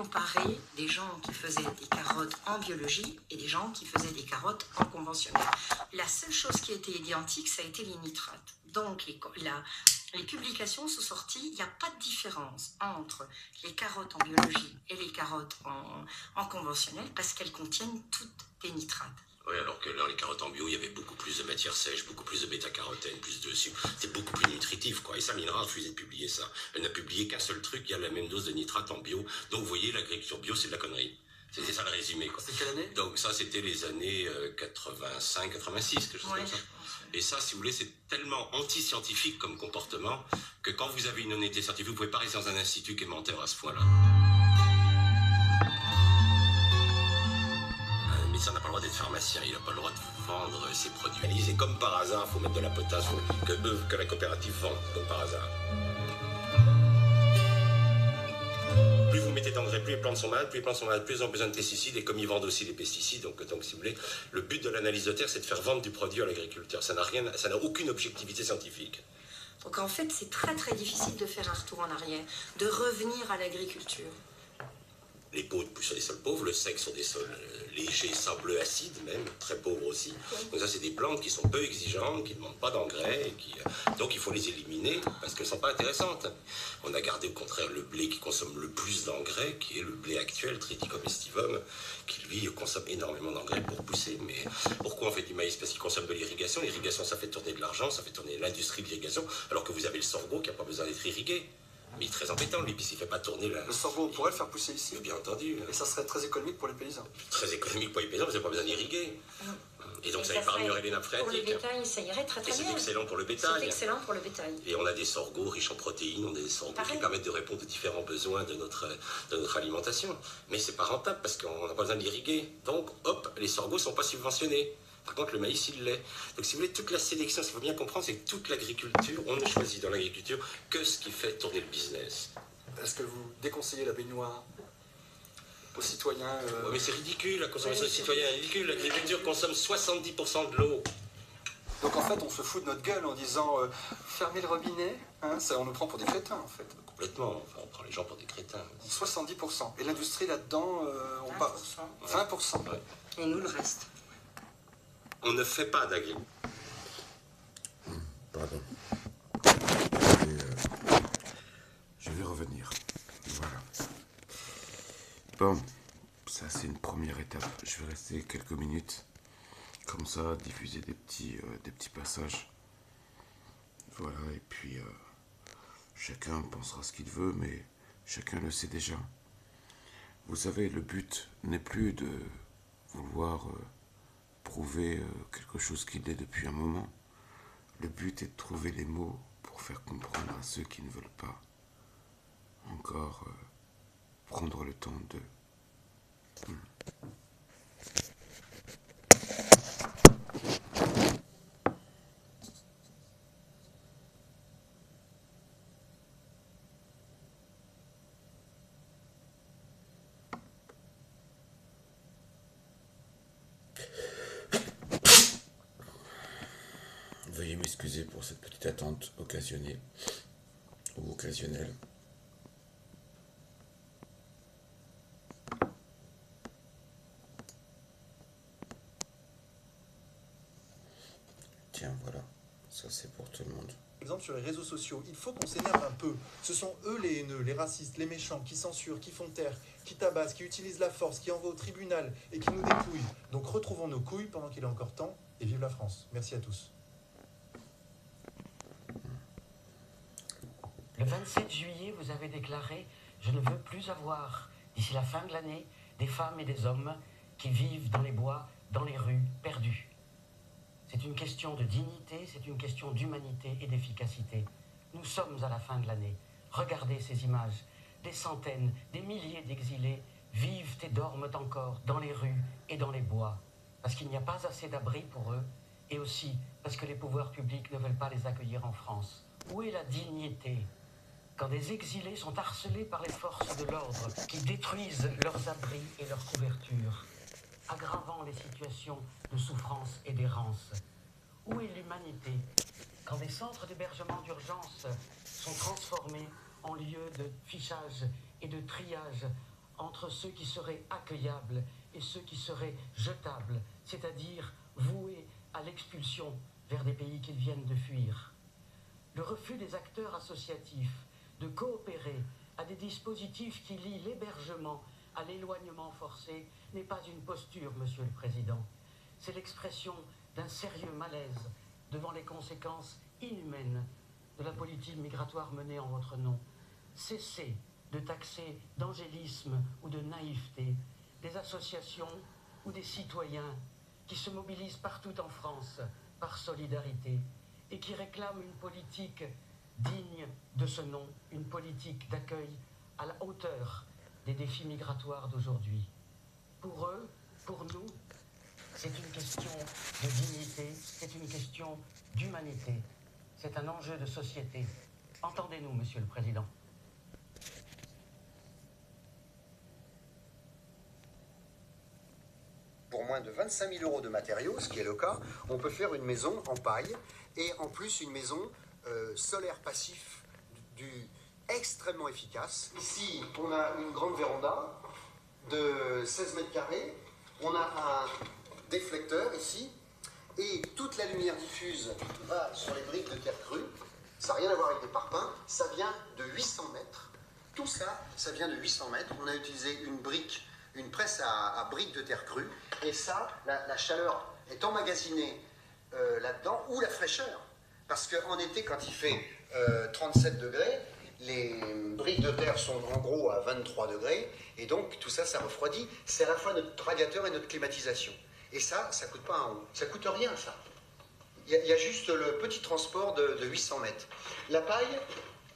comparer des gens qui faisaient des carottes en biologie et des gens qui faisaient des carottes en conventionnel. La seule chose qui était identique, ça a été les nitrates. Donc, les publications sont sorties, il n'y a pas de différence entre les carottes en biologie et les carottes en conventionnel parce qu'elles contiennent toutes des nitrates. Oui, alors que dans les carottes en bio, il y avait beaucoup plus de matière sèche, beaucoup plus de bêta-carotène, plus de sucre. C'était beaucoup plus nutritif, quoi. Et ça, Minera a refusé de publier ça. Elle n'a publié qu'un seul truc, il y a la même dose de nitrate en bio. Donc, vous voyez, l'agriculture bio, c'est de la connerie. C'était ça le résumé, quoi. C'est quelle année? Donc ça, c'était les années 85, 86, quelque chose comme ça. Et ça, si vous voulez, c'est tellement anti-scientifique comme comportement que quand vous avez une honnêteté scientifique, vous ne pouvez pas rester dans un institut qui est menteur à ce point-là. Un médecin n'a pas le droit d'être pharmacien, il n'a pas le droit de vendre ses produits. Et comme par hasard, il faut mettre de la potasse que la coopérative vend, comme par hasard. Plus vous mettez d'engrais, plus les plantes sont malades, plus ils ont besoin de pesticides, et comme ils vendent aussi des pesticides, donc si vous voulez, le but de l'analyse de terre, c'est de faire vendre du produit à l'agriculteur. Ça n'a aucune objectivité scientifique. Donc en fait, c'est très très difficile de faire un retour en arrière, de revenir à l'agriculture. Les pots poussent sur des sols pauvres, le sec sur des sols légers, sableux, acides même, très pauvres aussi. Donc ça, c'est des plantes qui sont peu exigeantes, qui ne demandent pas d'engrais, donc il faut les éliminer parce qu'elles ne sont pas intéressantes. On a gardé au contraire le blé qui consomme le plus d'engrais, qui est le blé actuel, Triticum estivum, qui lui consomme énormément d'engrais pour pousser. Mais pourquoi on fait du maïs? Parce qu'il consomme de l'irrigation. L'irrigation, ça fait tourner de l'argent, ça fait tourner l'industrie de l'irrigation, alors que vous avez le sorgho qui n'a pas besoin d'être irrigué. Mais il est très embêtant, lui, puisqu'il ne fait pas tourner la... Le sorgho, on pourrait le faire pousser ici. Mais bien entendu. Et ça serait très économique pour les paysans. Très économique pour les paysans, vous n'avez pas besoin d'irriguer. Et donc ça épargnerait les nappes phréatiques. Pour le bétail, ça irait très très bien. C'est excellent pour le bétail. C'est excellent pour le bétail. Et on a des sorgho riches en protéines, on a des sorgho qui permettent de répondre aux différents besoins de notre alimentation. Mais c'est pas rentable parce qu'on n'a pas besoin d'irriguer. Donc, hop, les sorgho ne sont pas subventionnés. Par contre, le maïs, il l'est. Donc, si vous voulez, toute la sélection, ce qu'il faut bien comprendre, c'est que toute l'agriculture, on ne choisit dans l'agriculture que ce qui fait tourner le business. Est-ce que vous déconseillez la baignoire aux citoyens Mais c'est ridicule, la consommation des citoyens est ridicule. L'agriculture consomme 70% de l'eau. Donc en fait, on se fout de notre gueule en disant fermez le robinet, hein, ça, on nous prend pour des crétins en fait. Complètement, enfin, on prend les gens pour des crétins. 70%. Et l'industrie là-dedans, on part 20%. Ouais. Et nous, le reste. On ne fait pas d'agriculture. Pardon. Je vais revenir. Voilà. Bon, ça c'est une première étape. Je vais rester quelques minutes. Comme ça, diffuser des petits passages. Voilà, et puis chacun pensera ce qu'il veut, mais chacun le sait déjà. Vous savez, le but n'est plus de vouloir prouver quelque chose qu'il est depuis un moment. Le but est de trouver les mots pour faire comprendre à ceux qui ne veulent pas encore prendre le temps de... Veuillez m'excuser pour cette petite attente occasionnée ou occasionnelle. Tiens, voilà, ça c'est pour tout le monde. Par exemple, sur les réseaux sociaux, il faut qu'on s'énerve un peu. Ce sont eux les haineux, les racistes, les méchants, qui censurent, qui font taire, qui tabassent, qui utilisent la force, qui envoient au tribunal et qui nous dépouillent. Donc retrouvons nos couilles pendant qu'il est encore temps et vive la France. Merci à tous. Le 27 juillet, vous avez déclaré « Je ne veux plus avoir, d'ici la fin de l'année, des femmes et des hommes qui vivent dans les bois, dans les rues, perdus. » C'est une question de dignité, c'est une question d'humanité et d'efficacité. Nous sommes à la fin de l'année. Regardez ces images. Des centaines, des milliers d'exilés vivent et dorment encore dans les rues et dans les bois, parce qu'il n'y a pas assez d'abris pour eux, et aussi parce que les pouvoirs publics ne veulent pas les accueillir en France. Où est la dignité ? Quand des exilés sont harcelés par les forces de l'ordre qui détruisent leurs abris et leurs couvertures, aggravant les situations de souffrance et d'errance. Où est l'humanité quand des centres d'hébergement d'urgence sont transformés en lieux de fichage et de triage entre ceux qui seraient accueillables et ceux qui seraient jetables, c'est-à-dire voués à l'expulsion vers des pays qu'ils viennent de fuir. Le refus des acteurs associatifs de coopérer à des dispositifs qui lient l'hébergement à l'éloignement forcé n'est pas une posture, Monsieur le Président. C'est l'expression d'un sérieux malaise devant les conséquences inhumaines de la politique migratoire menée en votre nom. Cessez de taxer d'angélisme ou de naïveté des associations ou des citoyens qui se mobilisent partout en France par solidarité et qui réclament une politique digne de ce nom, une politique d'accueil à la hauteur des défis migratoires d'aujourd'hui. Pour eux, pour nous, c'est une question de dignité, c'est une question d'humanité, c'est un enjeu de société. Entendez-nous, Monsieur le Président. Pour moins de 25 000 euros de matériaux, ce qui est le cas, on peut faire une maison en paille et en plus une maison solaire passif extrêmement efficace. Ici, on a une grande véranda de 16 mètres carrés. On a un déflecteur ici et toute la lumière diffuse va sur les briques de terre crue. Ça n'a rien à voir avec des parpaings. Ça vient de 800 mètres. Tout ça, ça vient de 800 mètres. On a utilisé une presse à briques de terre crue. Et ça, la chaleur est emmagasinée là-dedans, ou la fraîcheur. Parce qu'en été, quand il fait 37 degrés, les briques de terre sont en gros à 23 degrés. Et donc, tout ça, ça refroidit. C'est à la fois notre radiateur et notre climatisation. Et ça coûte pas un rond. Ça coûte rien, ça. Il y a juste le petit transport de 800 mètres. La paille,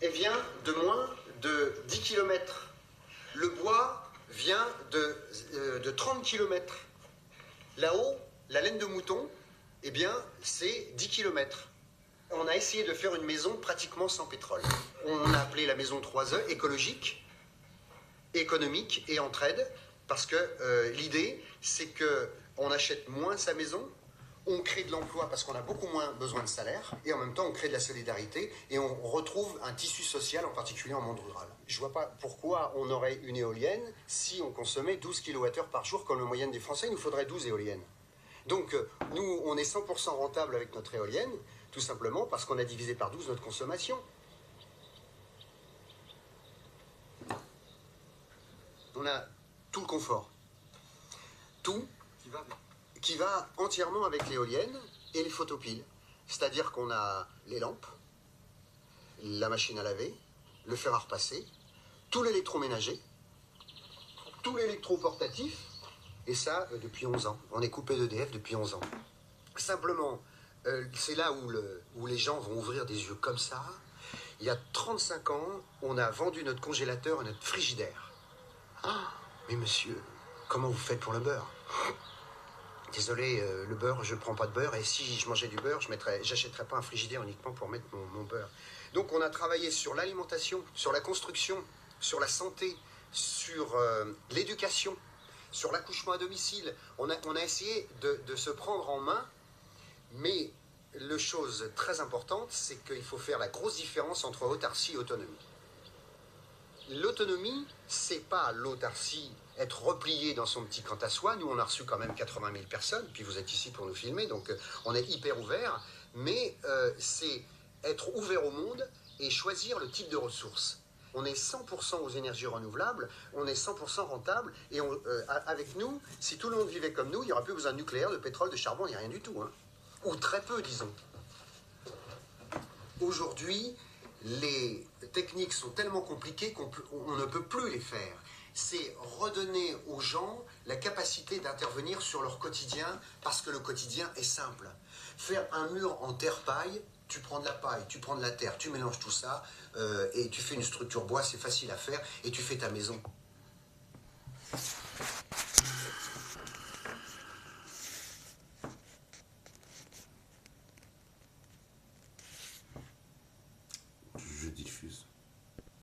elle vient de moins de 10 km. Le bois vient de 30 km. Là-haut, la laine de mouton, eh bien, c'est 10 km. On a essayé de faire une maison pratiquement sans pétrole. On a appelé la maison 3E écologique, économique et entraide, parce que l'idée, c'est qu'on achète moins sa maison, on crée de l'emploi parce qu'on a beaucoup moins besoin de salaire, et en même temps on crée de la solidarité, et on retrouve un tissu social, en particulier en monde rural. Je vois pas pourquoi on aurait une éolienne si on consommait 12 kWh par jour, comme la moyenne des Français. Il nous faudrait 12 éoliennes. Donc nous, on est 100% rentable avec notre éolienne, tout simplement parce qu'on a divisé par 12 notre consommation. On a tout le confort. Tout qui va entièrement avec l'éolienne et les photopiles. C'est-à-dire qu'on a les lampes, la machine à laver, le fer à repasser, tout l'électroménager, tout l'électroportatif, et ça depuis 11 ans. On est coupé d'EDF depuis 11 ans. Simplement, c'est là où les gens vont ouvrir des yeux comme ça. Il y a 35 ans, on a vendu notre congélateur et notre frigidaire. Ah, mais monsieur, comment vous faites pour le beurre ? Désolé, le beurre, je ne prends pas de beurre, et si je mangeais du beurre, j'achèterais pas un frigidaire uniquement pour mettre mon beurre. Donc on a travaillé sur l'alimentation, sur la construction, sur la santé, sur l'éducation, sur l'accouchement à domicile. On a essayé de se prendre en main, mais la chose très importante, c'est qu'il faut faire la grosse différence entre autarcie et autonomie. L'autonomie, c'est pas l'autarcie, être replié dans son petit camp à soi. Nous, on a reçu quand même 80 000 personnes, puis vous êtes ici pour nous filmer, donc on est hyper ouvert, mais c'est être ouvert au monde et choisir le type de ressources. On est 100% aux énergies renouvelables, on est 100% rentable, et avec nous, si tout le monde vivait comme nous, il n'y aurait plus besoin de nucléaire, de pétrole, de charbon, il n'y a rien du tout, hein. Ou très peu, disons. Aujourd'hui, les techniques sont tellement compliquées qu'on ne peut plus les faire. C'est redonner aux gens la capacité d'intervenir sur leur quotidien, parce que le quotidien est simple. Faire un mur en terre-paille, tu prends de la paille, tu prends de la terre, tu mélanges tout ça, et tu fais une structure bois, c'est facile à faire, et tu fais ta maison.